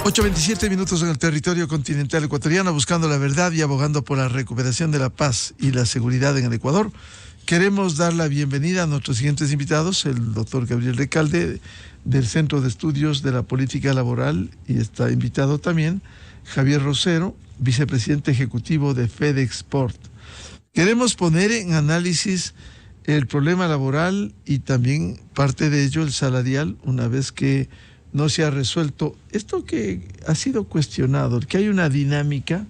8:27 en el territorio continental ecuatoriano, buscando la verdad y abogando por la recuperación de la paz y la seguridad en el Ecuador. Queremos dar la bienvenida a nuestros siguientes invitados, el doctor Gabriel Recalde, del Centro de Estudios de la Política Laboral, y está invitado también Javier Rosero, vicepresidente ejecutivo de FedExport. Queremos poner en análisis el problema laboral y también parte de ello el salarial, una vez que no se ha resuelto esto que ha sido cuestionado, que hay una dinámica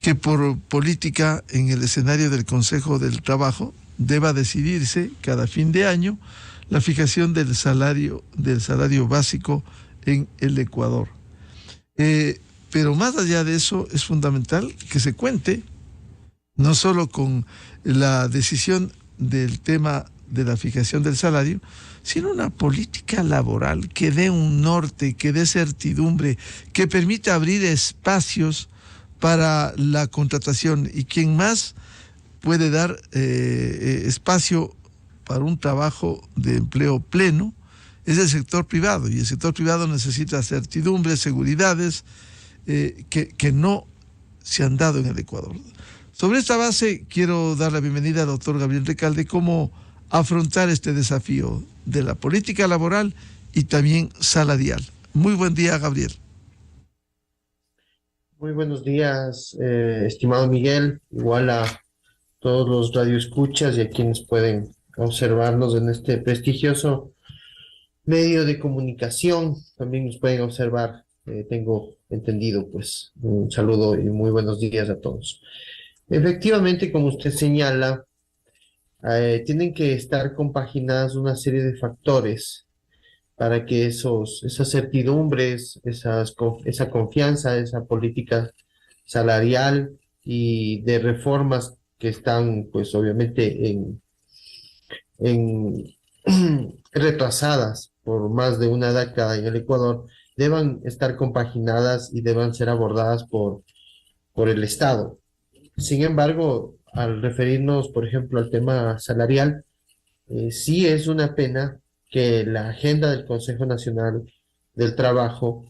que por política en el escenario del Consejo del Trabajo deba decidirse cada fin de año la fijación del salario básico en el Ecuador. Pero más allá de eso es fundamental que se cuente no solo con la decisión del tema de la fijación del salario, sino una política laboral que dé un norte, que dé certidumbre, que permita abrir espacios para la contratación. Y quien más puede dar espacio para un trabajo de empleo pleno es el sector privado, y el sector privado necesita certidumbre, seguridades que no se han dado en el Ecuador. Sobre esta base quiero dar la bienvenida al doctor Gabriel Recalde, cómo afrontar este desafío de la política laboral y también salarial. Muy buen día, Gabriel. Muy buenos días, estimado Miguel, igual a todos los radioescuchas y a quienes pueden observarnos en este prestigioso medio de comunicación. También nos pueden observar, tengo entendido, pues un saludo y muy buenos días a todos. Efectivamente, como usted señala, tienen que estar compaginadas una serie de factores para que esas certidumbres, esa confianza, esa política salarial y de reformas que están, pues obviamente, en retrasadas por más de una década en el Ecuador, deban estar compaginadas y deban ser abordadas por el Estado. Sin embargo, al referirnos, por ejemplo, al tema salarial, sí es una pena que la agenda del Consejo Nacional del Trabajo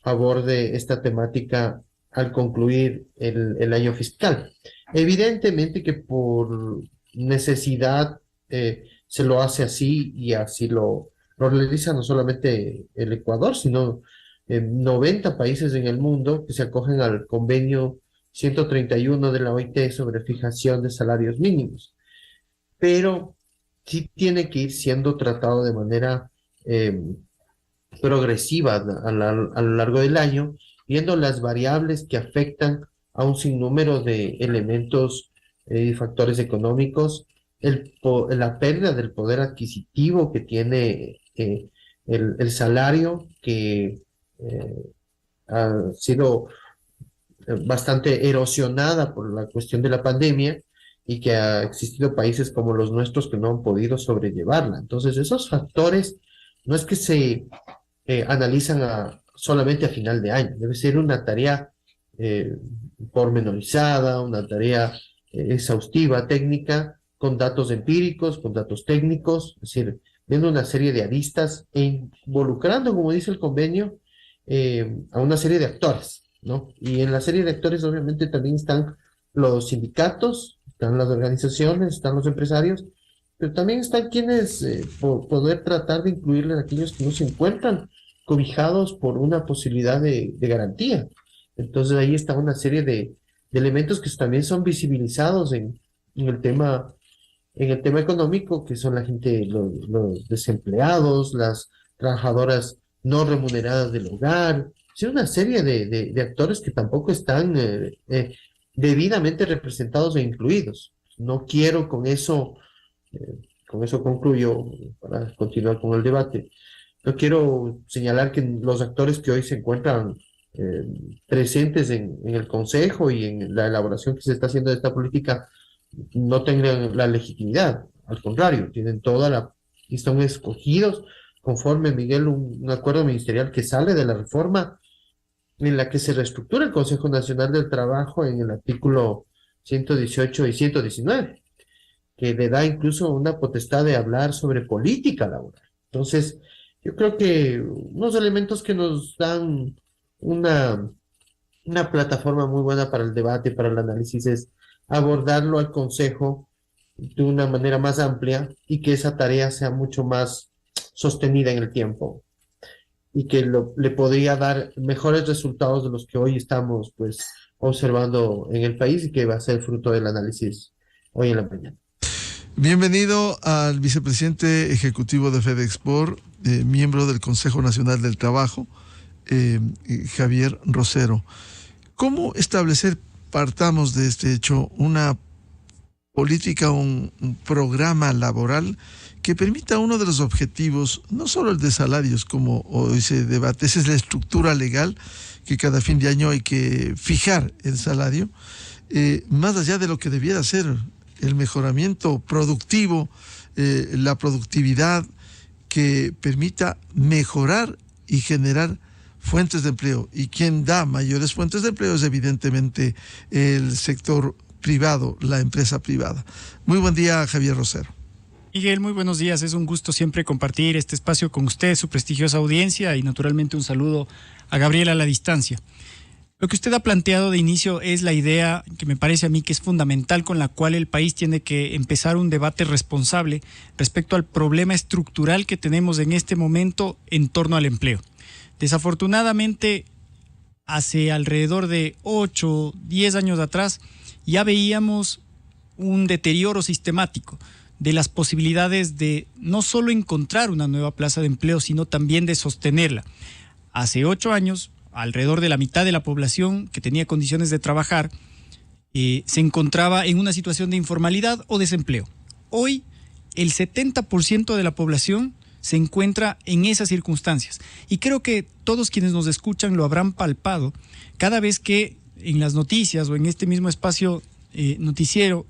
aborde esta temática al concluir el año fiscal. Evidentemente que por necesidad se lo hace así, y así lo realiza no solamente el Ecuador, sino 90 países en el mundo que se acogen al convenio 131 de la OIT sobre fijación de salarios mínimos. Pero sí tiene que ir siendo tratado de manera progresiva a lo largo del año, viendo las variables que afectan a un sinnúmero de elementos y factores económicos, la pérdida del poder adquisitivo que tiene el salario, que ha sido bastante erosionada por la cuestión de la pandemia, y que ha existido países como los nuestros que no han podido sobrellevarla. Entonces, esos factores no es que se analizan solamente a final de año, debe ser una tarea pormenorizada, una tarea exhaustiva, técnica, con datos empíricos, con datos técnicos, es decir, viendo una serie de aristas e involucrando, como dice el convenio, a una serie de actores, ¿no? Y en la serie de actores obviamente también están los sindicatos, están las organizaciones, están los empresarios, pero también están quienes poder tratar de incluirles a aquellos que no se encuentran cobijados por una posibilidad de garantía. Entonces ahí está una serie de elementos que también son visibilizados en el tema económico, que son la gente, los desempleados, las trabajadoras no remuneradas del hogar, sí, una serie de actores que tampoco están debidamente representados e incluidos. No quiero con eso concluyo para continuar con el debate. No quiero señalar que los actores que hoy se encuentran presentes en el Consejo y en la elaboración que se está haciendo de esta política no tengan la legitimidad. Al contrario, tienen y son escogidos conforme, Miguel, un acuerdo ministerial que sale de la reforma en la que se reestructura el Consejo Nacional del Trabajo en el artículo 118 y 119, que le da incluso una potestad de hablar sobre política laboral. Entonces, yo creo que unos elementos que nos dan una plataforma muy buena para el debate, para el análisis, es abordarlo al Consejo de una manera más amplia y que esa tarea sea mucho más sostenida en el tiempo y que le podría dar mejores resultados de los que hoy estamos pues observando en el país y que va a ser fruto del análisis hoy en la mañana. Bienvenido al vicepresidente ejecutivo de FedExport, miembro del Consejo Nacional del Trabajo, Javier Rosero. ¿Cómo establecer, partamos de este hecho, una política, un programa laboral que permita uno de los objetivos, no solo el de salarios, como hoy se debate, esa es la estructura legal, que cada fin de año hay que fijar el salario, más allá de lo que debiera ser el mejoramiento productivo, la productividad que permita mejorar y generar fuentes de empleo? Y quien da mayores fuentes de empleo es evidentemente el sector privado, la empresa privada. Muy buen día, Javier Rosero. Miguel, muy buenos días. Es un gusto siempre compartir este espacio con usted, su prestigiosa audiencia, y naturalmente un saludo a Gabriela a la distancia. Lo que usted ha planteado de inicio es la idea que me parece a mí que es fundamental, con la cual el país tiene que empezar un debate responsable respecto al problema estructural que tenemos en este momento en torno al empleo. Desafortunadamente, hace alrededor de 8, 10 años atrás, ya veíamos un deterioro sistemático de las posibilidades de no solo encontrar una nueva plaza de empleo, sino también de sostenerla. Hace 8 años, alrededor de la mitad de la población que tenía condiciones de trabajar se encontraba en una situación de informalidad o desempleo. Hoy, el 70% de la población se encuentra en esas circunstancias. Y creo que todos quienes nos escuchan lo habrán palpado cada vez que en las noticias o en este mismo espacio noticiero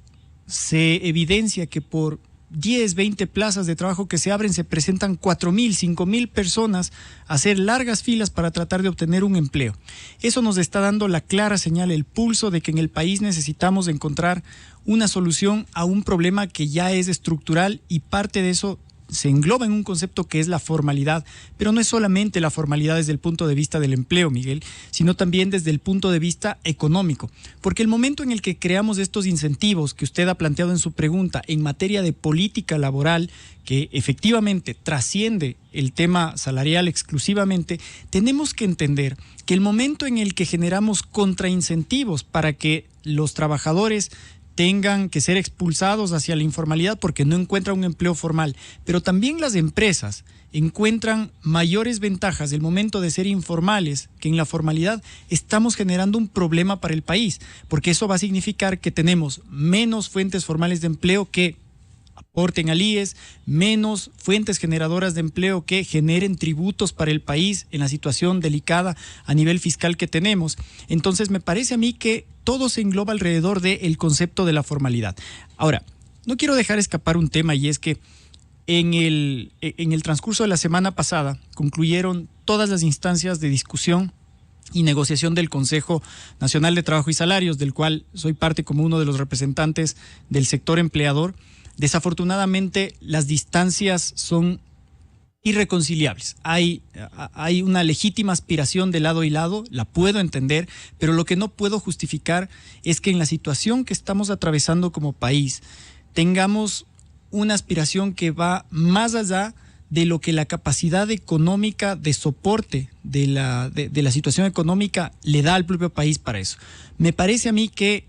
se evidencia que por 10, 20 plazas de trabajo que se abren se presentan 4.000, 5.000 personas a hacer largas filas para tratar de obtener un empleo. Eso nos está dando la clara señal, el pulso de que en el país necesitamos encontrar una solución a un problema que ya es estructural, y parte de eso se engloba en un concepto que es la formalidad, pero no es solamente la formalidad desde el punto de vista del empleo, Miguel, sino también desde el punto de vista económico, porque el momento en el que creamos estos incentivos que usted ha planteado en su pregunta en materia de política laboral, que efectivamente trasciende el tema salarial exclusivamente, tenemos que entender que el momento en el que generamos contraincentivos para que los trabajadores tengan que ser expulsados hacia la informalidad porque no encuentran un empleo formal, pero también las empresas encuentran mayores ventajas del momento de ser informales que en la formalidad, estamos generando un problema para el país, porque eso va a significar que tenemos menos fuentes formales de empleo que aporten al IES, menos fuentes generadoras de empleo que generen tributos para el país en la situación delicada a nivel fiscal que tenemos. Entonces me parece a mí que todo se engloba alrededor del concepto de la formalidad. Ahora, no quiero dejar escapar un tema, y es que en el transcurso de la semana pasada concluyeron todas las instancias de discusión y negociación del Consejo Nacional de Trabajo y Salarios, del cual soy parte como uno de los representantes del sector empleador. Desafortunadamente, las distancias son irreconciliables. Hay una legítima aspiración de lado y lado, la puedo entender, pero lo que no puedo justificar es que en la situación que estamos atravesando como país tengamos una aspiración que va más allá de lo que la capacidad económica de soporte de la situación económica le da al propio país para eso. Me parece a mí que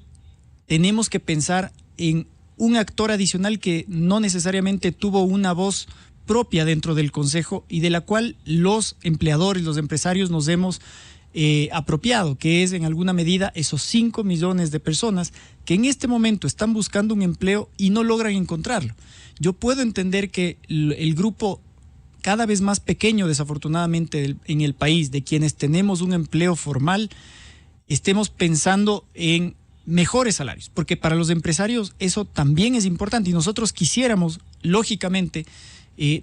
tenemos que pensar en un actor adicional que no necesariamente tuvo una voz propia dentro del Consejo y de la cual los empleadores, los empresarios nos hemos apropiado, que es en alguna medida esos 5 millones de personas que en este momento están buscando un empleo y no logran encontrarlo. Yo puedo entender que el grupo cada vez más pequeño, desafortunadamente, en el país, de quienes tenemos un empleo formal, estemos pensando en mejores salarios, porque para los empresarios eso también es importante y nosotros quisiéramos, lógicamente,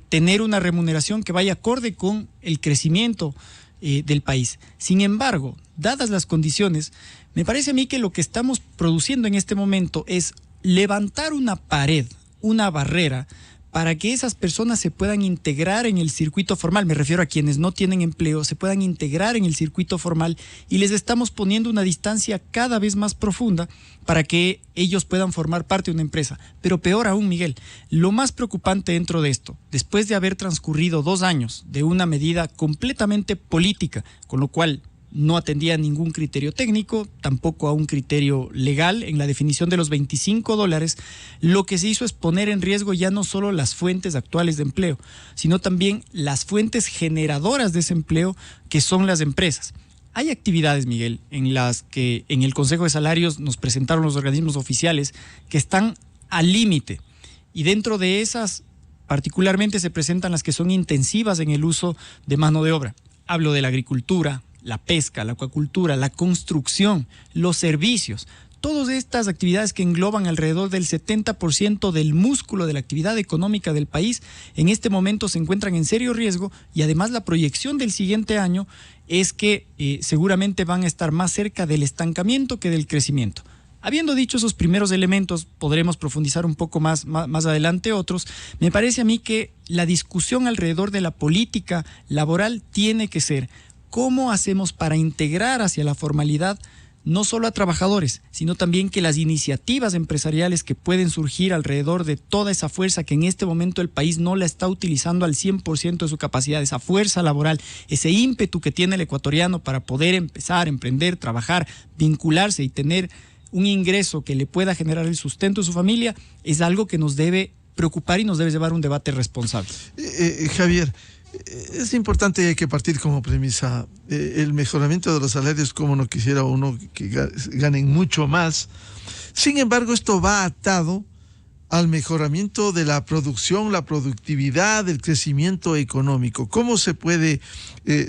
tener una remuneración que vaya acorde con el crecimiento del país. Sin embargo, dadas las condiciones, me parece a mí que lo que estamos produciendo en este momento es levantar una pared, una barrera, para que esas personas se puedan integrar en el circuito formal, me refiero a quienes no tienen empleo, se puedan integrar en el circuito formal, y les estamos poniendo una distancia cada vez más profunda para que ellos puedan formar parte de una empresa. Pero peor aún, Miguel, lo más preocupante dentro de esto, después de haber transcurrido 2 años de una medida completamente política, con lo cual no atendía a ningún criterio técnico, tampoco a un criterio legal en la definición de los $25, lo que se hizo es poner en riesgo ya no solo las fuentes actuales de empleo, sino también las fuentes generadoras de ese empleo, que son las empresas. Hay actividades, Miguel, en las que en el Consejo de Salarios nos presentaron los organismos oficiales que están al límite, y dentro de esas particularmente se presentan las que son intensivas en el uso de mano de obra. Hablo de la agricultura, la pesca, la acuacultura, la construcción, los servicios. Todas estas actividades que engloban alrededor del 70% del músculo de la actividad económica del país, en este momento se encuentran en serio riesgo, y además la proyección del siguiente año es que seguramente van a estar más cerca del estancamiento que del crecimiento. Habiendo dicho esos primeros elementos, podremos profundizar un poco más adelante otros. Me parece a mí que la discusión alrededor de la política laboral tiene que ser: ¿cómo hacemos para integrar hacia la formalidad no solo a trabajadores, sino también que las iniciativas empresariales que pueden surgir alrededor de toda esa fuerza que en este momento el país no la está utilizando al 100% de su capacidad, esa fuerza laboral, ese ímpetu que tiene el ecuatoriano para poder empezar, emprender, trabajar, vincularse y tener un ingreso que le pueda generar el sustento de su familia, es algo que nos debe preocupar y nos debe llevar a un debate responsable? Javier, es importante y hay que partir como premisa el mejoramiento de los salarios, como no quisiera uno que ganen mucho más. Sin embargo, esto va atado al mejoramiento de la producción, la productividad, el crecimiento económico. ¿Cómo se puede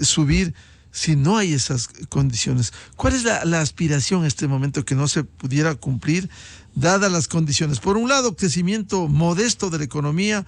subir si no hay esas condiciones? ¿Cuál es la aspiración en este momento que no se pudiera cumplir dadas las condiciones? Por un lado, crecimiento modesto de la economía,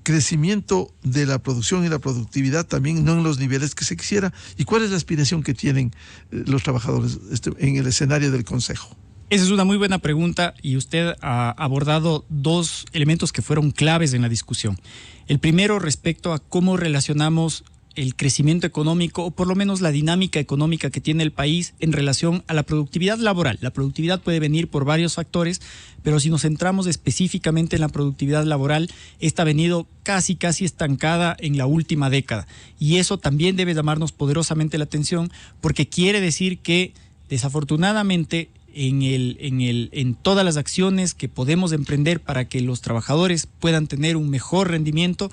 crecimiento de la producción y la productividad también, no en los niveles que se quisiera. ¿Y cuál es la aspiración que tienen los trabajadores en el escenario del Consejo? Esa es una muy buena pregunta, y usted ha abordado 2 elementos que fueron claves en la discusión. El primero, respecto a cómo relacionamos el crecimiento económico, o por lo menos la dinámica económica que tiene el país en relación a la productividad laboral. La productividad puede venir por varios factores, pero si nos centramos específicamente en la productividad laboral, esta ha venido casi estancada en la última década. Y eso también debe llamarnos poderosamente la atención, porque quiere decir que desafortunadamente en todas las acciones que podemos emprender para que los trabajadores puedan tener un mejor rendimiento,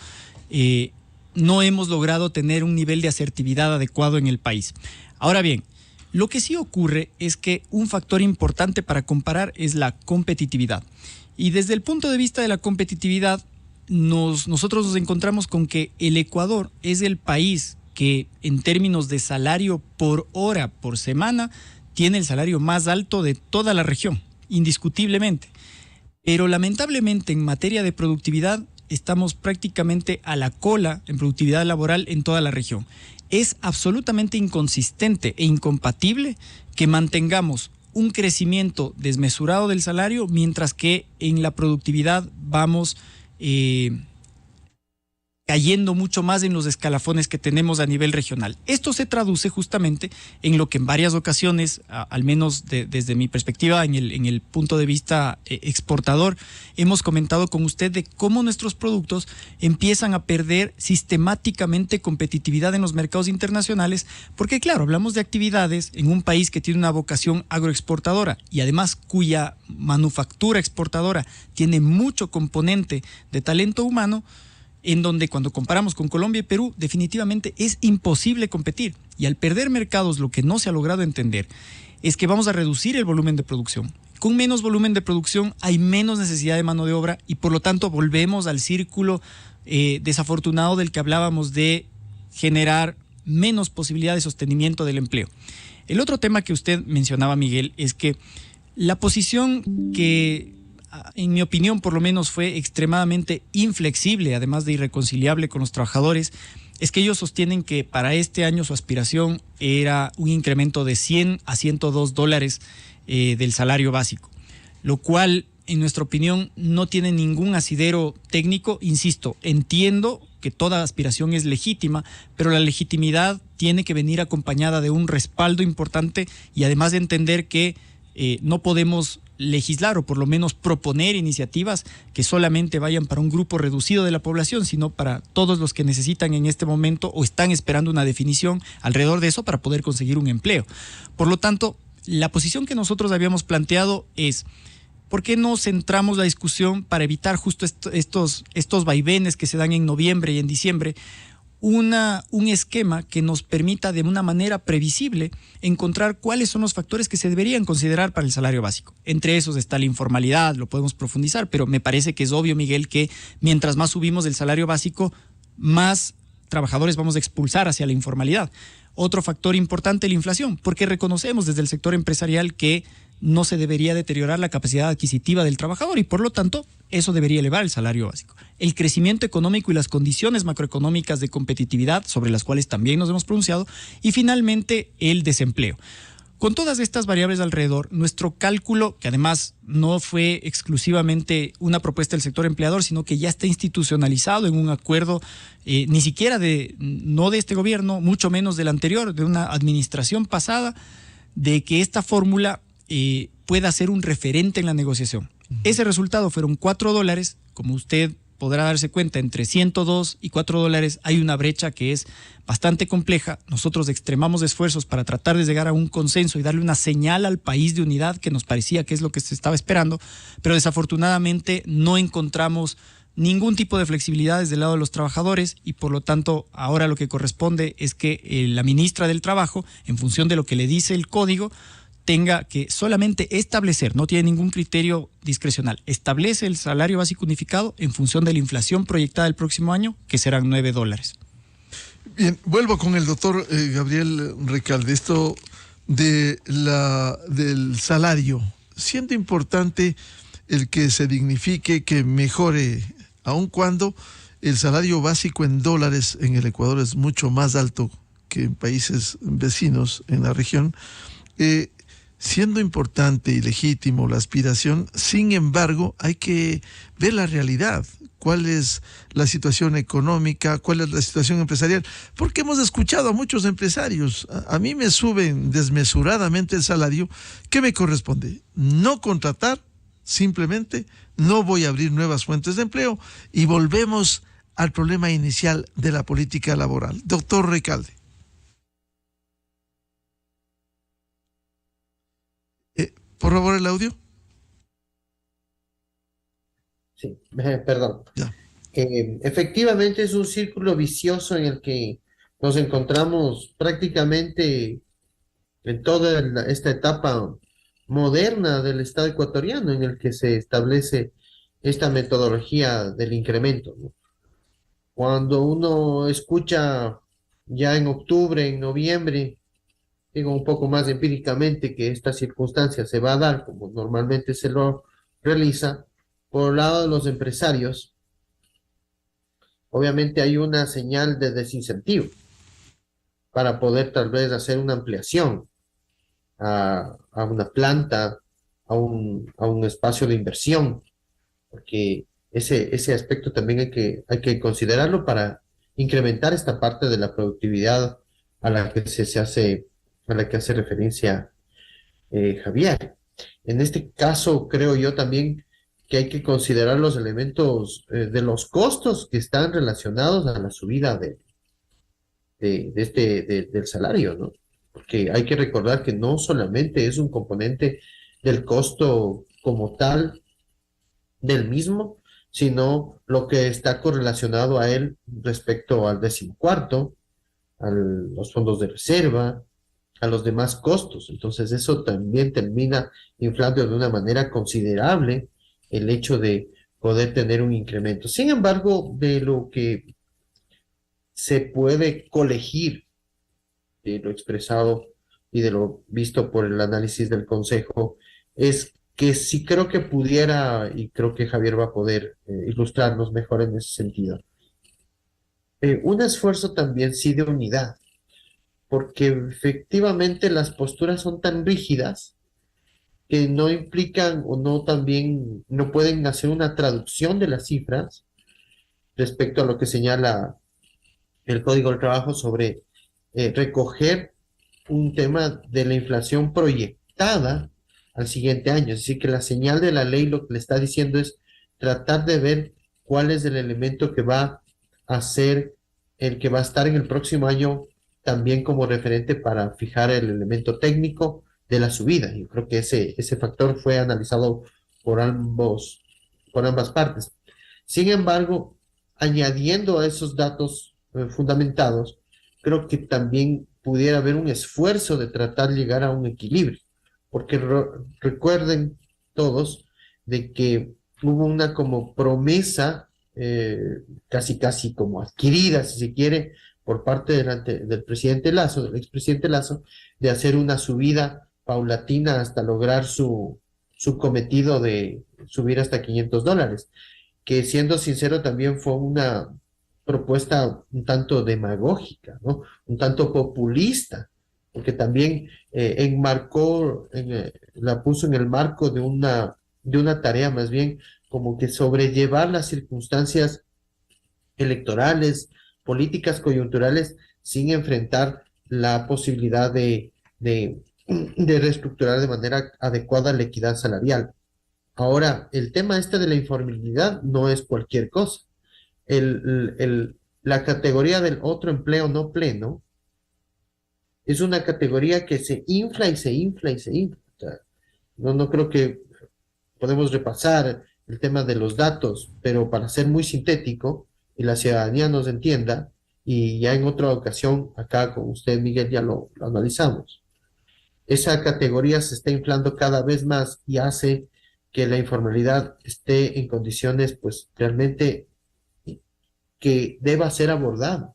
no hemos logrado tener un nivel de asertividad adecuado en el país. Ahora bien, lo que sí ocurre es que un factor importante para comparar es la competitividad. Y desde el punto de vista de la competitividad, nosotros nos encontramos con que el Ecuador es el país que, en términos de salario por hora, por semana, tiene el salario más alto de toda la región, indiscutiblemente. Pero lamentablemente, en materia de productividad, estamos prácticamente a la cola en productividad laboral en toda la región. Es absolutamente inconsistente e incompatible que mantengamos un crecimiento desmesurado del salario, mientras que en la productividad vamos cayendo mucho más en los escalafones que tenemos a nivel regional. Esto se traduce justamente en lo que en varias ocasiones, al menos desde mi perspectiva, en el punto de vista exportador, hemos comentado con usted de cómo nuestros productos empiezan a perder sistemáticamente competitividad en los mercados internacionales, porque claro, hablamos de actividades en un país que tiene una vocación agroexportadora y además cuya manufactura exportadora tiene mucho componente de talento humano, en donde cuando comparamos con Colombia y Perú, definitivamente es imposible competir. Y al perder mercados, lo que no se ha logrado entender es que vamos a reducir el volumen de producción. Con menos volumen de producción hay menos necesidad de mano de obra y por lo tanto volvemos al círculo desafortunado del que hablábamos, de generar menos posibilidad de sostenimiento del empleo. El otro tema que usted mencionaba, Miguel, es que la posición que, en mi opinión, por lo menos fue extremadamente inflexible, además de irreconciliable con los trabajadores, es que ellos sostienen que para este año su aspiración era un incremento de $100 a $102 del salario básico, lo cual en nuestra opinión, no tiene ningún asidero técnico. Insisto, entiendo que toda aspiración es legítima, pero la legitimidad tiene que venir acompañada de un respaldo importante y además de entender que no podemos legislar o por lo menos proponer iniciativas que solamente vayan para un grupo reducido de la población, sino para todos los que necesitan en este momento o están esperando una definición alrededor de eso para poder conseguir un empleo. Por lo tanto, la posición que nosotros habíamos planteado es: ¿por qué no centramos la discusión para evitar justo estos vaivenes que se dan en noviembre y en diciembre? Un esquema que nos permita de una manera previsible encontrar cuáles son los factores que se deberían considerar para el salario básico. Entre esos está la informalidad, lo podemos profundizar, pero me parece que es obvio, Miguel, que mientras más subimos el salario básico, más trabajadores vamos a expulsar hacia la informalidad. Otro factor importante, la inflación, porque reconocemos desde el sector empresarial que no se debería deteriorar la capacidad adquisitiva del trabajador y por lo tanto eso debería elevar el salario básico. El crecimiento económico y las condiciones macroeconómicas de competitividad, sobre las cuales también nos hemos pronunciado, y finalmente el desempleo. Con todas estas variables alrededor, nuestro cálculo, que además no fue exclusivamente una propuesta del sector empleador, sino que ya está institucionalizado en un acuerdo, ni siquiera no de este gobierno, mucho menos del anterior, de una administración pasada, de que esta fórmula pueda ser un referente en la negociación. Ese resultado fueron $4, como usted podrá darse cuenta, entre 102 y $4 hay una brecha que es bastante compleja. Nosotros extremamos esfuerzos para tratar de llegar a un consenso y darle una señal al país de unidad que nos parecía que es lo que se estaba esperando, pero desafortunadamente no encontramos ningún tipo de flexibilidad desde el lado de los trabajadores y por lo tanto ahora lo que corresponde es que la ministra del Trabajo, en función de lo que le dice el código, tenga que solamente establecer, no tiene ningún criterio discrecional, establece el salario básico unificado en función de la inflación proyectada el próximo año, que serán $9. Bien, vuelvo con el doctor Gabriel Recalde. Esto del salario, siendo importante el que se dignifique, que mejore, aun cuando el salario básico en dólares en el Ecuador es mucho más alto que en países vecinos en la región, siendo importante y legítimo la aspiración, sin embargo, hay que ver la realidad. ¿Cuál es la situación económica? ¿Cuál es la situación empresarial? Porque hemos escuchado a muchos empresarios. A mí me suben desmesuradamente el salario. ¿Qué me corresponde? No contratar, simplemente no voy a abrir nuevas fuentes de empleo y volvemos al problema inicial de la política laboral. Doctor Recalde. Por favor, el audio. Sí, perdón. Ya. Efectivamente es un círculo vicioso en el que nos encontramos prácticamente en toda esta etapa moderna del Estado ecuatoriano en el que se establece esta metodología del incremento, ¿no? Cuando uno escucha ya en octubre, en noviembre, digo un poco más empíricamente que esta circunstancia se va a dar como normalmente se lo realiza, por el lado de los empresarios, obviamente hay una señal de desincentivo para poder tal vez hacer una ampliación a una planta, a un espacio de inversión, porque ese aspecto también hay que considerarlo para incrementar esta parte de la productividad a la que a la que hace referencia Javier. En este caso, creo yo también que hay que considerar los elementos de los costos que están relacionados a la subida del salario, ¿no? Porque hay que recordar que no solamente es un componente del costo como tal del mismo, sino lo que está correlacionado a él respecto al 14º, a los fondos de reserva, a los demás costos. Entonces eso también termina inflando de una manera considerable el hecho de poder tener un incremento. Sin embargo, de lo que se puede colegir de lo expresado y de lo visto por el análisis del Consejo, es que sí creo que pudiera, y creo que Javier va a poder ilustrarnos mejor en ese sentido, un esfuerzo también sí de unidad, porque efectivamente las posturas son tan rígidas que no implican o no también no pueden hacer una traducción de las cifras respecto a lo que señala el Código del Trabajo sobre recoger un tema de la inflación proyectada al siguiente año. Es decir, que la señal de la ley lo que le está diciendo es tratar de ver cuál es el elemento que va a ser el que va a estar en el próximo año también como referente para fijar el elemento técnico de la subida. Yo creo que ese factor fue analizado por ambas partes. Sin embargo, añadiendo a esos datos fundamentados, creo que también pudiera haber un esfuerzo de tratar de llegar a un equilibrio, porque recuerden todos de que hubo una como promesa casi como adquirida, si se quiere, por parte del presidente Lasso, del expresidente Lasso, de hacer una subida paulatina hasta lograr su cometido de subir hasta $500, que siendo sincero también fue una propuesta un tanto demagógica, ¿no? Un tanto populista, porque también la puso en el marco de una tarea más bien como que sobrellevar las circunstancias electorales, políticas coyunturales, sin enfrentar la posibilidad de reestructurar de manera adecuada la equidad salarial. Ahora, el tema de la informalidad no es cualquier cosa. La categoría del otro empleo no pleno es una categoría que se infla y se infla y se infla. O sea, no creo que podemos repasar el tema de los datos, pero para ser muy sintético y la ciudadanía nos entienda, y ya en otra ocasión acá con usted, Miguel, ya lo analizamos. Esa categoría se está inflando cada vez más y hace que la informalidad esté en condiciones, pues, realmente que deba ser abordado,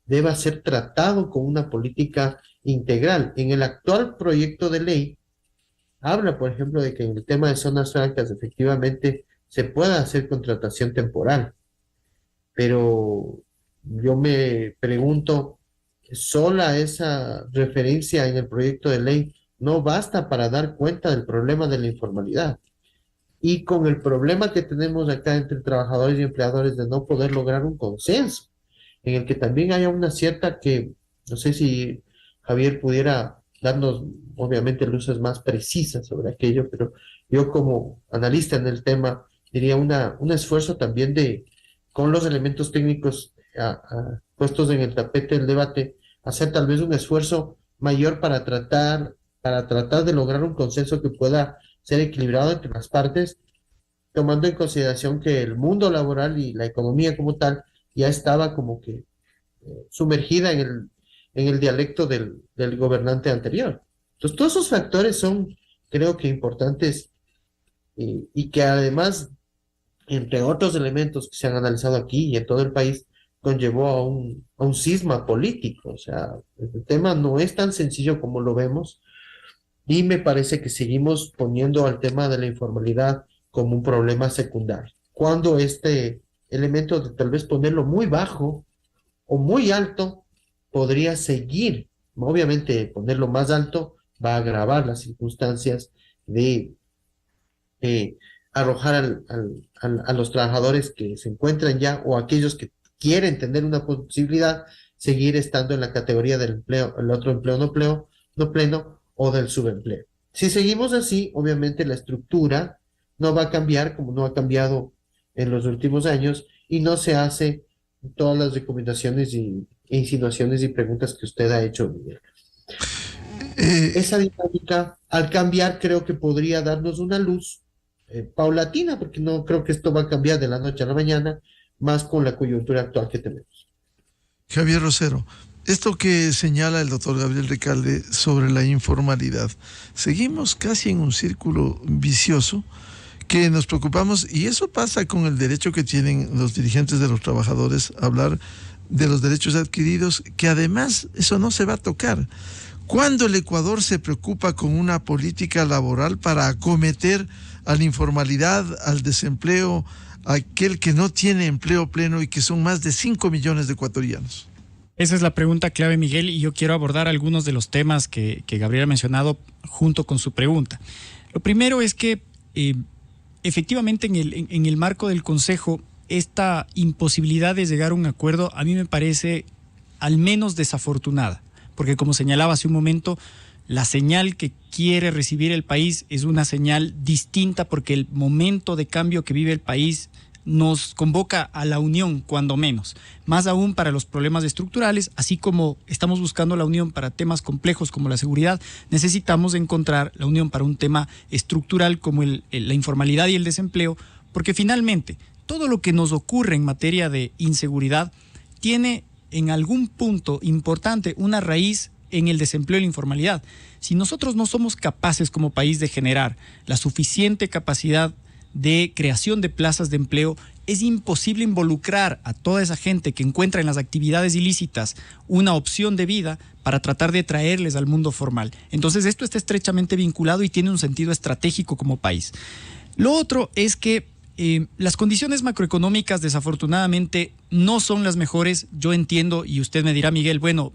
deba ser tratado con una política integral. En el actual proyecto de ley, habla, por ejemplo, de que en el tema de zonas francas efectivamente se pueda hacer contratación temporal, pero yo me pregunto, sola esa referencia en el proyecto de ley no basta para dar cuenta del problema de la informalidad. Y con el problema que tenemos acá entre trabajadores y empleadores de no poder lograr un consenso, en el que también haya una cierta que, no sé si Javier pudiera darnos, obviamente, luces más precisas sobre aquello, pero yo como analista en el tema diría un esfuerzo también con los elementos técnicos puestos en el tapete del debate, hacer tal vez un esfuerzo mayor para tratar de lograr un consenso que pueda ser equilibrado entre las partes, tomando en consideración que el mundo laboral y la economía como tal ya estaba como que sumergida en el dialecto del gobernante anterior. Entonces, todos esos factores son, creo que, importantes y que además, entre otros elementos que se han analizado aquí y en todo el país, conllevó a un cisma político. O sea, el tema no es tan sencillo como lo vemos, y me parece que seguimos poniendo al tema de la informalidad como un problema secundario, cuando este elemento de tal vez ponerlo muy bajo o muy alto podría seguir. Obviamente, ponerlo más alto va a agravar las circunstancias de arrojar a los trabajadores que se encuentran ya o aquellos que quieren tener una posibilidad, seguir estando en la categoría del empleo, el otro empleo no pleno o del subempleo. Si seguimos así, obviamente la estructura no va a cambiar como no ha cambiado en los últimos años y no se hace todas las recomendaciones e insinuaciones y preguntas que usted ha hecho, Miguel. Esa dinámica, al cambiar, creo que podría darnos una luz paulatina, porque no creo que esto va a cambiar de la noche a la mañana, más con la coyuntura actual que tenemos. Javier Rosero, esto que señala el doctor Gabriel Recalde sobre la informalidad, seguimos casi en un círculo vicioso que nos preocupamos, y eso pasa con el derecho que tienen los dirigentes de los trabajadores a hablar de los derechos adquiridos, que además eso no se va a tocar. ¿Cuándo el Ecuador se preocupa con una política laboral para acometer a la informalidad, al desempleo, a aquel que no tiene empleo pleno y que son más de 5 millones de ecuatorianos? Esa es la pregunta clave, Miguel, y yo quiero abordar algunos de los temas que Gabriel ha mencionado junto con su pregunta. Lo primero es que efectivamente en el marco del Consejo, esta imposibilidad de llegar a un acuerdo a mí me parece al menos desafortunada, porque como señalaba hace un momento, la señal que quiere recibir el país es una señal distinta, porque el momento de cambio que vive el país nos convoca a la unión, cuando menos, más aún para los problemas estructurales, así como estamos buscando la unión para temas complejos como la seguridad, necesitamos encontrar la unión para un tema estructural como la informalidad y el desempleo, porque finalmente todo lo que nos ocurre en materia de inseguridad tiene en algún punto importante una raíz en el desempleo y la informalidad. Si nosotros no somos capaces como país de generar la suficiente capacidad de creación de plazas de empleo, es imposible involucrar a toda esa gente que encuentra en las actividades ilícitas una opción de vida para tratar de traerles al mundo formal. Entonces esto está estrechamente vinculado y tiene un sentido estratégico como país. Lo otro es que las condiciones macroeconómicas desafortunadamente no son las mejores. Yo entiendo, y usted me dirá, Miguel, bueno,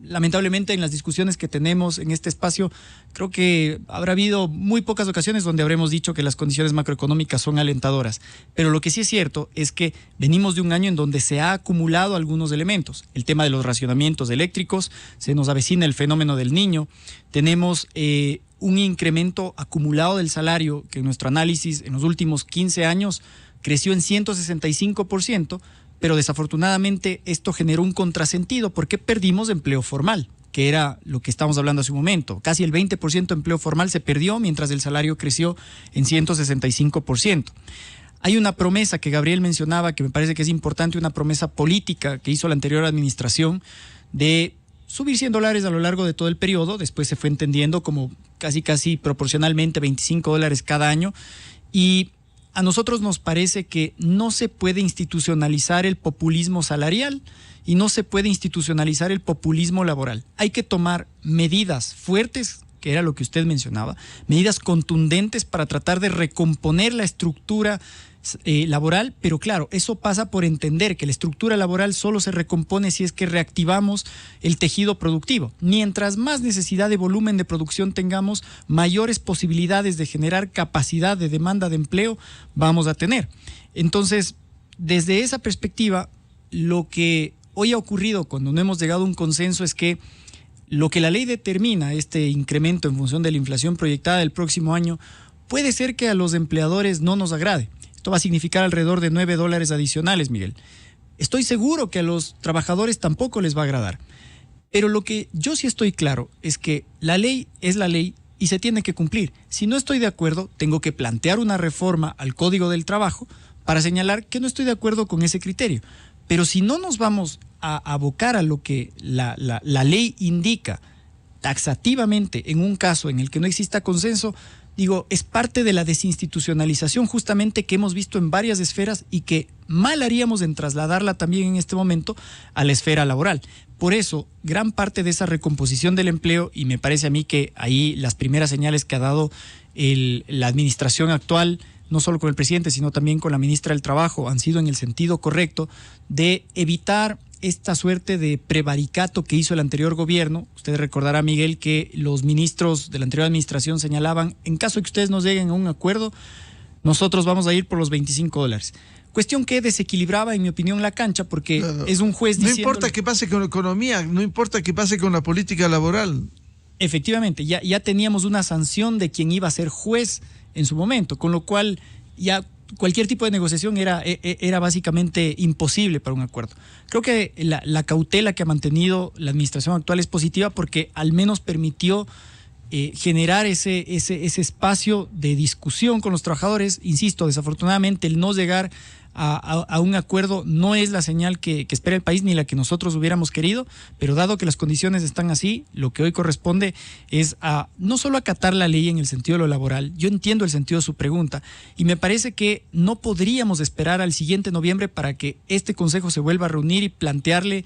lamentablemente en las discusiones que tenemos en este espacio, creo que habrá habido muy pocas ocasiones donde habremos dicho que las condiciones macroeconómicas son alentadoras. Pero lo que sí es cierto es que venimos de un año en donde se ha acumulado algunos elementos. El tema de los racionamientos eléctricos, se nos avecina el fenómeno del Niño, tenemos un incremento acumulado del salario que en nuestro análisis en los últimos 15 años creció en 165%, pero desafortunadamente esto generó un contrasentido porque perdimos empleo formal, que era lo que estamos hablando hace un momento. Casi el 20% de empleo formal se perdió mientras el salario creció en 165%. Hay una promesa que Gabriel mencionaba que me parece que es importante, una promesa política que hizo la anterior administración de subir $100 a lo largo de todo el periodo. Después se fue entendiendo como casi proporcionalmente $25 cada año, y a nosotros nos parece que no se puede institucionalizar el populismo salarial y no se puede institucionalizar el populismo laboral. Hay que tomar medidas fuertes, que era lo que usted mencionaba, medidas contundentes para tratar de recomponer la estructura laboral, pero claro, eso pasa por entender que la estructura laboral solo se recompone si es que reactivamos el tejido productivo. Mientras más necesidad de volumen de producción tengamos, mayores posibilidades de generar capacidad de demanda de empleo vamos a tener. Entonces, desde esa perspectiva, lo que hoy ha ocurrido cuando no hemos llegado a un consenso es que lo que la ley determina, este incremento en función de la inflación proyectada del próximo año, puede ser que a los empleadores no nos agrade. Esto va a significar alrededor de $9 adicionales, Miguel. Estoy seguro que a los trabajadores tampoco les va a agradar. Pero lo que yo sí estoy claro es que la ley es la ley y se tiene que cumplir. Si no estoy de acuerdo, tengo que plantear una reforma al Código del Trabajo para señalar que no estoy de acuerdo con ese criterio. Pero si no nos vamos a abocar a lo que la ley indica taxativamente en un caso en el que no exista consenso, digo, es parte de la desinstitucionalización justamente que hemos visto en varias esferas y que mal haríamos en trasladarla también en este momento a la esfera laboral. Por eso, gran parte de esa recomposición del empleo, y me parece a mí que ahí las primeras señales que ha dado la administración actual, no solo con el presidente, sino también con la ministra del Trabajo, han sido en el sentido correcto de evitar esta suerte de prevaricato que hizo el anterior gobierno. Usted recordará, Miguel, que los ministros de la anterior administración señalaban, en caso de que ustedes nos lleguen a un acuerdo, nosotros vamos a ir por los $25. Cuestión que desequilibraba, en mi opinión, la cancha, porque es un juez diciendo... No importa qué pase con la economía, no importa qué pase con la política laboral. Efectivamente, ya teníamos una sanción de quien iba a ser juez en su momento, con lo cual ya cualquier tipo de negociación era básicamente imposible para un acuerdo. Creo que la cautela que ha mantenido la administración actual es positiva porque al menos permitió generar ese espacio de discusión con los trabajadores. Insisto, desafortunadamente el no llegar a un acuerdo no es la señal que espera el país ni la que nosotros hubiéramos querido, pero dado que las condiciones están así, lo que hoy corresponde es no solo acatar la ley en el sentido de lo laboral. Yo entiendo el sentido de su pregunta y me parece que no podríamos esperar al siguiente noviembre para que este Consejo se vuelva a reunir y plantearle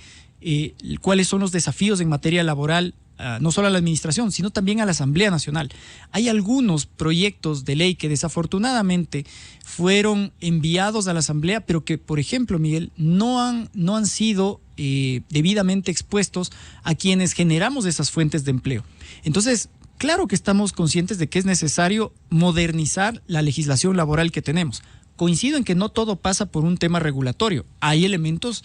cuáles son los desafíos en materia laboral, no solo a la administración, sino también a la Asamblea Nacional. Hay algunos proyectos de ley que desafortunadamente fueron enviados a la Asamblea, pero que, por ejemplo, Miguel, no han sido debidamente expuestos a quienes generamos esas fuentes de empleo. Entonces, Claro que estamos conscientes de que es necesario modernizar la legislación laboral que tenemos. Coincido en que no todo pasa por un tema regulatorio. Hay elementos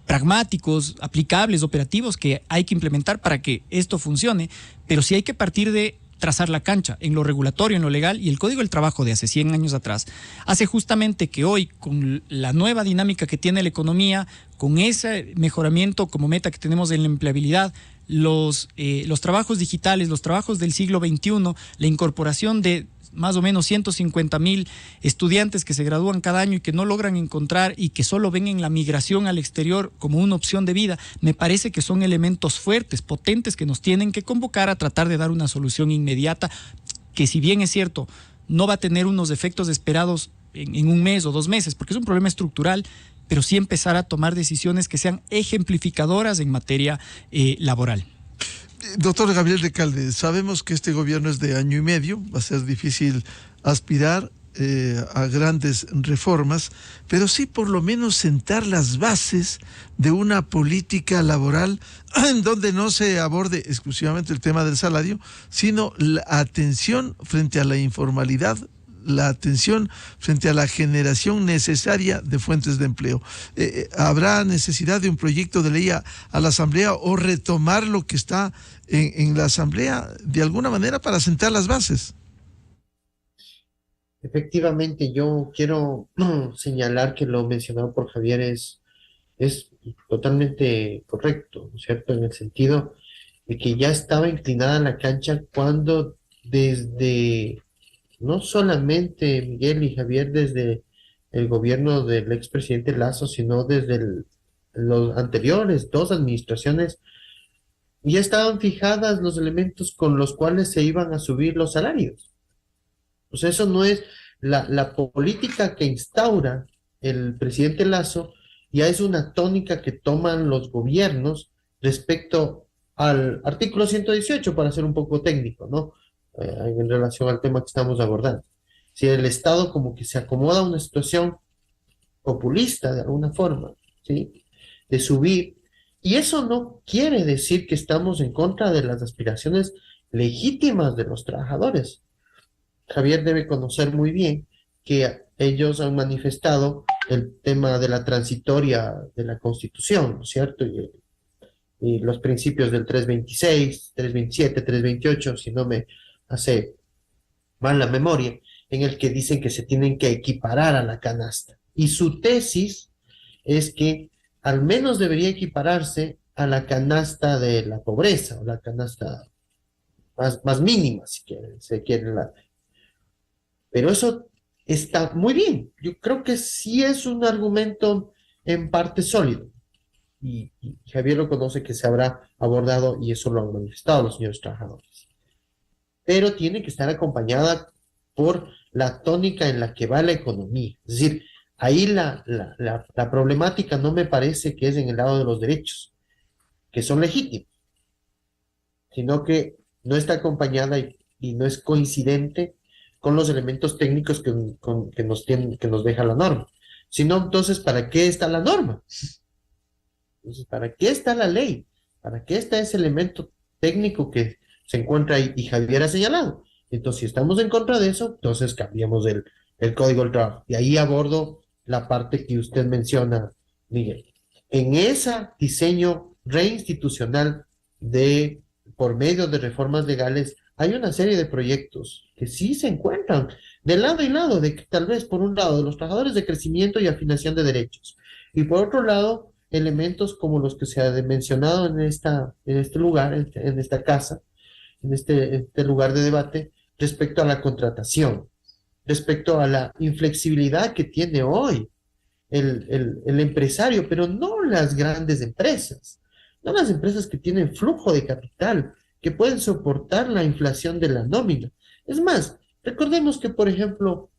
pragmáticos, aplicables, operativos que hay que implementar para que esto funcione, pero sí hay que partir de trazar la cancha en lo regulatorio, en lo legal, y el Código del Trabajo de hace 100 años atrás hace justamente que hoy, con la nueva dinámica que tiene la economía, con ese mejoramiento como meta que tenemos en la empleabilidad, los trabajos digitales, los trabajos del siglo XXI, la incorporación de más o menos 150,000 estudiantes que se gradúan cada año y que no logran encontrar y que solo ven en la migración al exterior como una opción de vida, me parece que son elementos fuertes, potentes, que nos tienen que convocar a tratar de dar una solución inmediata, que si bien es cierto, no va a tener unos efectos esperados en un mes o 2 meses, porque es un problema estructural, pero sí empezar a tomar decisiones que sean ejemplificadoras en materia laboral. Doctor Gabriel Recalde, sabemos que este gobierno es de año y medio, va a ser difícil aspirar a grandes reformas, pero sí por lo menos sentar las bases de una política laboral en donde no se aborde exclusivamente el tema del salario, sino la atención frente a la informalidad, la atención frente a la generación necesaria de fuentes de empleo. ¿Habrá necesidad de un proyecto de ley a la Asamblea o retomar lo que está en la Asamblea de alguna manera para sentar las bases? Efectivamente, yo quiero señalar que lo mencionado por Javier es totalmente correcto, ¿no es cierto? En el sentido de que ya estaba inclinada la cancha cuando desde no solamente Miguel y Javier desde el gobierno del expresidente Lasso, sino desde los anteriores 2 administraciones, ya estaban fijadas los elementos con los cuales se iban a subir los salarios. O sea, eso no es la política que instaura el presidente Lasso, ya es una tónica que toman los gobiernos respecto al artículo 118, para ser un poco técnico, ¿no? En relación al tema que estamos abordando. Si el Estado como que se acomoda a una situación populista de alguna forma, ¿sí? De subir, y eso no quiere decir que estamos en contra de las aspiraciones legítimas de los trabajadores. Javier debe conocer muy bien que ellos han manifestado el tema de la transitoria de la Constitución, ¿no es cierto? Y los principios del 326, 327, 328, si no me hace mal la memoria, en el que dicen que se tienen que equiparar a la canasta. Y su tesis es que al menos debería equipararse a la canasta de la pobreza, o la canasta más mínima, si quieren, se quiere. Pero eso está muy bien. Yo creo que sí es un argumento en parte sólido. Y Javier lo conoce, que se habrá abordado, y eso lo han manifestado los señores trabajadores. Pero tiene que estar acompañada por la tónica en la que va la economía. Es decir, ahí la problemática no me parece que es en el lado de los derechos, que son legítimos, sino que no está acompañada y no es coincidente con los elementos técnicos que nos deja la norma. Si no, entonces, ¿para qué está la norma? Entonces, ¿para qué está la ley? ¿Para qué está ese elemento técnico que se encuentra ahí? Y Javier ha señalado. Entonces, si estamos en contra de eso, entonces cambiamos el Código del Trabajo. Y ahí abordo la parte que usted menciona, Miguel. En ese diseño reinstitucional por medio de reformas legales, hay una serie de proyectos que sí se encuentran de lado y lado, de que tal vez por un lado de los trabajadores de crecimiento y afinación de derechos, y por otro lado elementos como los que se ha mencionado en este lugar, en esta casa, en este lugar de debate, respecto a la contratación, respecto a la inflexibilidad que tiene hoy el empresario, pero no las grandes empresas, no las empresas que tienen flujo de capital, que pueden soportar la inflación de la nómina. Es más, recordemos que, por ejemplo,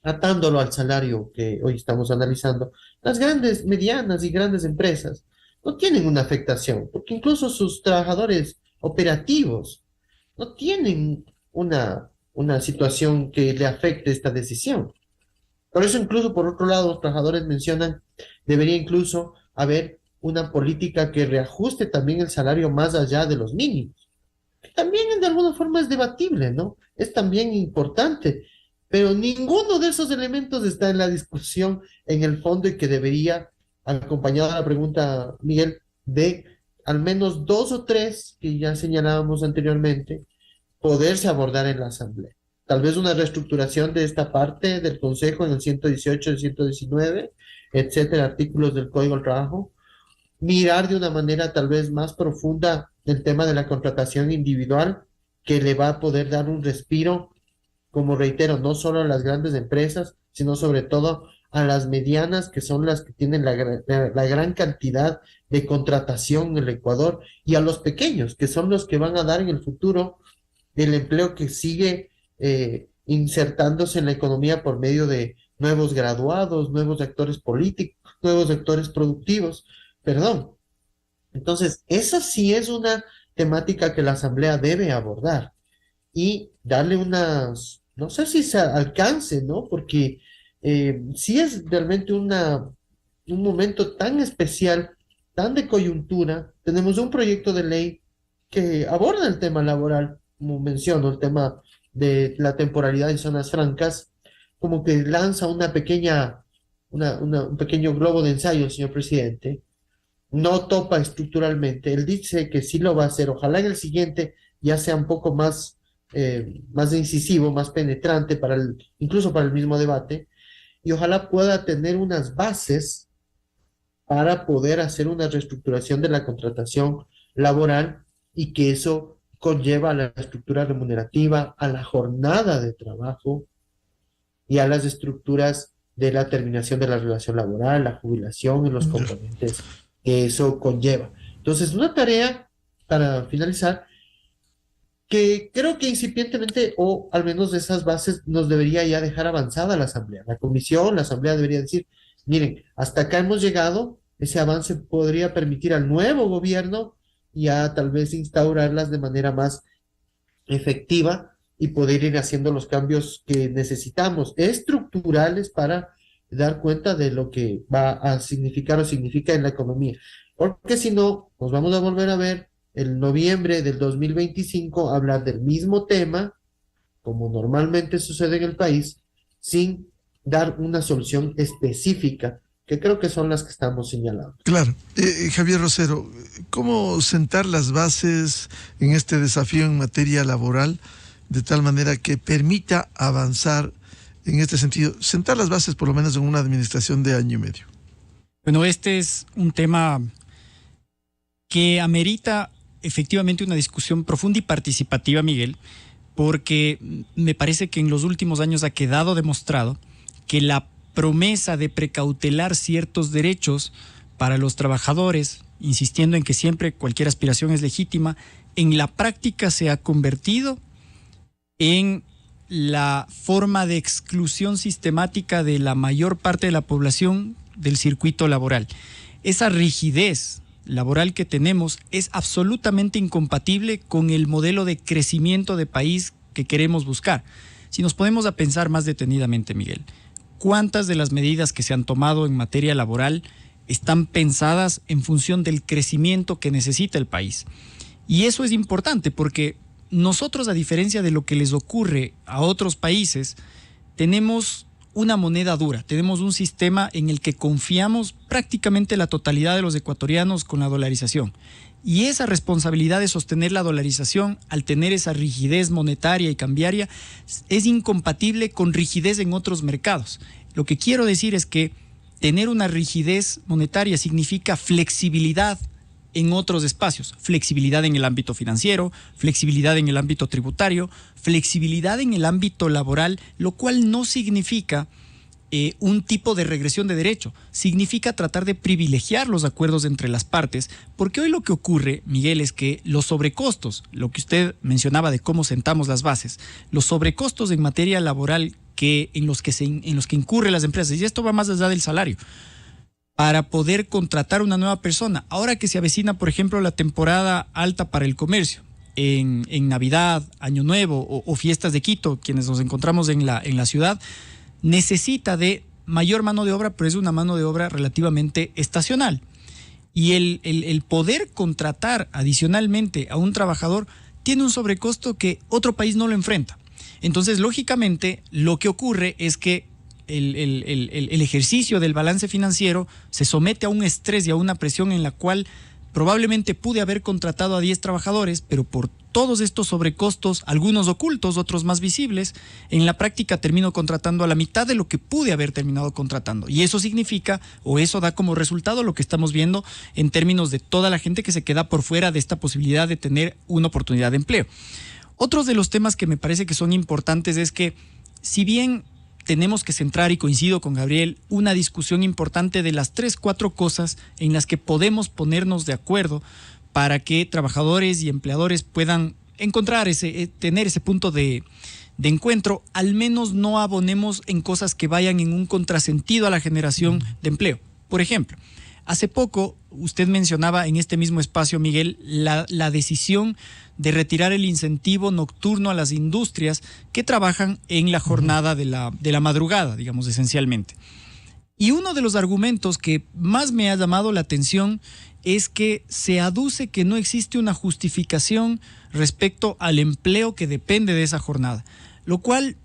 atándolo al salario que hoy estamos analizando, las grandes, medianas y grandes empresas no tienen una afectación, porque incluso sus trabajadores operativos no tienen una situación que le afecte esta decisión. Por eso, incluso por otro lado, los trabajadores mencionan, debería incluso haber una política que reajuste también el salario más allá de los mínimos, que también de alguna forma es debatible, ¿no? Es también importante, pero ninguno de esos elementos está en la discusión en el fondo y que debería, acompañado a la pregunta, Miguel, de al menos dos o tres que ya señalábamos anteriormente, poderse abordar en la Asamblea. Tal vez una reestructuración de esta parte del Consejo en el 118, el 119, etcétera, artículos del Código del Trabajo, mirar de una manera tal vez más profunda el tema de la contratación individual, que le va a poder dar un respiro, como reitero, no solo a las grandes empresas, sino sobre todo a las medianas, que son las que tienen la gran cantidad de contratación en el Ecuador, y a los pequeños, que son los que van a dar en el futuro el empleo que sigue insertándose en la economía por medio de nuevos graduados, nuevos actores políticos, nuevos actores productivos, perdón. Entonces, esa sí es una temática que la Asamblea debe abordar y darle unas, no sé si se alcance, ¿no? Porque sí es realmente un momento tan especial, tan de coyuntura. Tenemos un proyecto de ley que aborda el tema laboral, como menciono, el tema de la temporalidad en zonas francas, como que lanza una pequeña, un pequeño globo de ensayo, señor presidente. No topa estructuralmente. Él dice que sí lo va a hacer. Ojalá en el siguiente ya sea un poco más incisivo, más penetrante incluso para el mismo debate, y ojalá pueda tener unas bases para poder hacer una reestructuración de la contratación laboral y que eso conlleva a la estructura remunerativa, a la jornada de trabajo y a las estructuras de la terminación de la relación laboral, la jubilación y los componentes que eso conlleva. Entonces, una tarea, para finalizar, que creo que incipientemente, o al menos de esas bases, nos debería ya dejar avanzada la Asamblea. La Comisión, la Asamblea debería decir, miren, hasta acá hemos llegado, ese avance podría permitir al nuevo gobierno ya tal vez instaurarlas de manera más efectiva y poder ir haciendo los cambios que necesitamos, estructurales, para dar cuenta de lo que va a significar o significa en la economía. Porque si no, nos vamos a volver a ver en noviembre del 2025 hablar del mismo tema, como normalmente sucede en el país, sin dar una solución específica, que creo que son las que estamos señalando. Claro. Javier Rosero, ¿cómo sentar las bases en este desafío en materia laboral de tal manera que permita avanzar en este sentido? Sentar las bases por lo menos en una administración de año y medio. Bueno, este es un tema que amerita efectivamente una discusión profunda y participativa, Miguel, porque me parece que en los últimos años ha quedado demostrado que la promesa de precautelar ciertos derechos para los trabajadores, insistiendo en que siempre cualquier aspiración es legítima, en la práctica se ha convertido en la forma de exclusión sistemática de la mayor parte de la población del circuito laboral. Esa rigidez laboral que tenemos es absolutamente incompatible con el modelo de crecimiento de país que queremos buscar. Si nos ponemos a pensar más detenidamente, Miguel, ¿cuántas de las medidas que se han tomado en materia laboral están pensadas en función del crecimiento que necesita el país? Y eso es importante porque nosotros, a diferencia de lo que les ocurre a otros países, tenemos una moneda dura, tenemos un sistema en el que confiamos prácticamente la totalidad de los ecuatorianos con la dolarización. Y esa responsabilidad de sostener la dolarización, al tener esa rigidez monetaria y cambiaria, es incompatible con rigidez en otros mercados. Lo que quiero decir es que tener una rigidez monetaria significa flexibilidad en otros espacios, flexibilidad en el ámbito financiero, flexibilidad en el ámbito tributario, flexibilidad en el ámbito laboral, lo cual no significa un tipo de regresión de derecho, significa tratar de privilegiar los acuerdos entre las partes, porque hoy lo que ocurre, Miguel, es que los sobrecostos, lo que usted mencionaba de cómo sentamos las bases, los sobrecostos en materia laboral en los que incurren las empresas, y esto va más allá del salario, para poder contratar una nueva persona. Ahora que se avecina, por ejemplo, la temporada alta para el comercio, en Navidad, Año Nuevo o fiestas de Quito, quienes nos encontramos en la ciudad, necesita de mayor mano de obra, pero es una mano de obra relativamente estacional. Y el poder contratar adicionalmente a un trabajador tiene un sobrecosto que otro país no lo enfrenta. Entonces, lógicamente, lo que ocurre es que el ejercicio del balance financiero se somete a un estrés y a una presión en la cual probablemente pude haber contratado a 10 trabajadores, pero por todos estos sobrecostos, algunos ocultos, otros más visibles, en la práctica termino contratando a la mitad de lo que pude haber terminado contratando. Y eso significa, o eso da como resultado lo que estamos viendo en términos de toda la gente que se queda por fuera de esta posibilidad de tener una oportunidad de empleo. Otros de los temas que me parece que son importantes es que, si bien tenemos que centrar, y coincido con Gabriel, una discusión importante de las 3-4 cosas en las que podemos ponernos de acuerdo para que trabajadores y empleadores puedan encontrar tener ese punto de encuentro, al menos no abonemos en cosas que vayan en un contrasentido a la generación de empleo. Por ejemplo, hace poco usted mencionaba en este mismo espacio, Miguel, la decisión de retirar el incentivo nocturno a las industrias que trabajan en la jornada de la madrugada, digamos, esencialmente. Y uno de los argumentos que más me ha llamado la atención es que se aduce que no existe una justificación respecto al empleo que depende de esa jornada, lo cual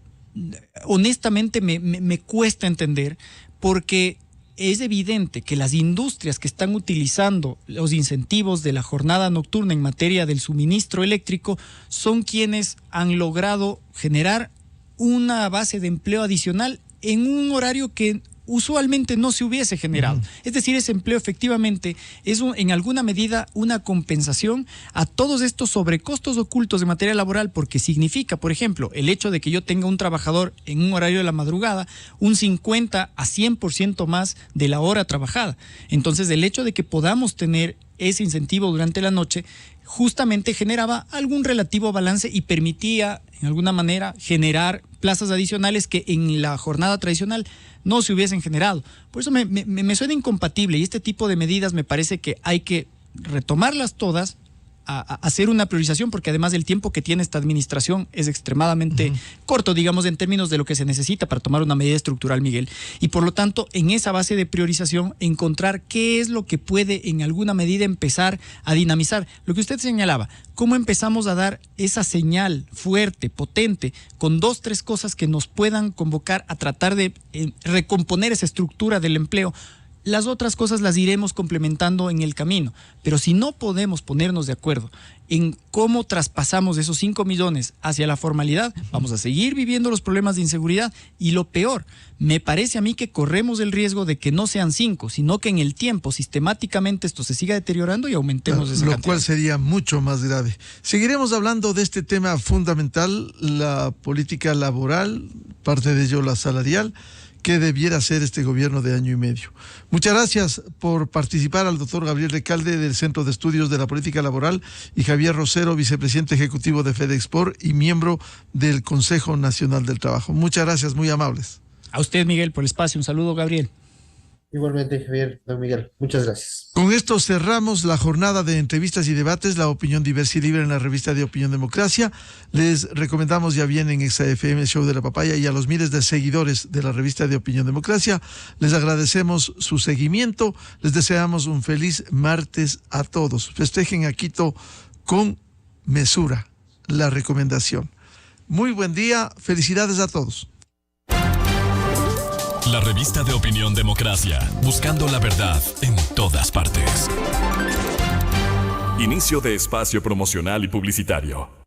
honestamente me cuesta entender, porque es evidente que las industrias que están utilizando los incentivos de la jornada nocturna en materia del suministro eléctrico son quienes han logrado generar una base de empleo adicional en un horario que usualmente no se hubiese generado. Es decir, ese empleo efectivamente es en alguna medida una compensación a todos estos sobrecostos ocultos de materia laboral, porque significa, por ejemplo, el hecho de que yo tenga un trabajador en un horario de la madrugada, un 50 a 100% más de la hora trabajada. Entonces, el hecho de que podamos tener ese incentivo durante la noche justamente generaba algún relativo balance y permitía, en alguna manera, generar plazas adicionales que en la jornada tradicional no se hubiesen generado. Por eso me suena incompatible, y este tipo de medidas me parece que hay que retomarlas todas, a hacer una priorización, porque además el tiempo que tiene esta administración es extremadamente corto, digamos, en términos de lo que se necesita para tomar una medida estructural, Miguel. Y por lo tanto, en esa base de priorización, encontrar qué es lo que puede en alguna medida empezar a dinamizar. Lo que usted señalaba, cómo empezamos a dar esa señal fuerte, potente, con 2-3 cosas que nos puedan convocar a tratar de recomponer esa estructura del empleo. Las otras cosas las iremos complementando en el camino, pero si no podemos ponernos de acuerdo en cómo traspasamos esos 5 millones hacia la formalidad, vamos a seguir viviendo los problemas de inseguridad, y lo peor, me parece a mí que corremos el riesgo de que no sean 5, sino que en el tiempo sistemáticamente esto se siga deteriorando y aumentemos esa cantidad. Lo cual sería mucho más grave. Seguiremos hablando de este tema fundamental, la política laboral, parte de ello la salarial, que debiera ser este gobierno de año y medio. Muchas gracias por participar al doctor Gabriel Recalde del Centro de Estudios de la Política Laboral y Javier Rosero, vicepresidente ejecutivo de FedExport y miembro del Consejo Nacional del Trabajo. Muchas gracias, muy amables. A usted, Miguel, por el espacio. Un saludo, Gabriel. Igualmente, Javier, don Miguel, muchas gracias. Con esto cerramos la jornada de entrevistas y debates, la opinión diversa y libre en la revista de Opinión Democracia. Les recomendamos, ya bien en ExaFM, Show de la Papaya, y a los miles de seguidores de la revista de Opinión Democracia, les agradecemos su seguimiento, les deseamos un feliz martes a todos. Festejen a Quito con mesura, la recomendación. Muy buen día, felicidades a todos. La revista de Opinión Democracia, buscando la verdad en todas partes. Inicio de espacio promocional y publicitario.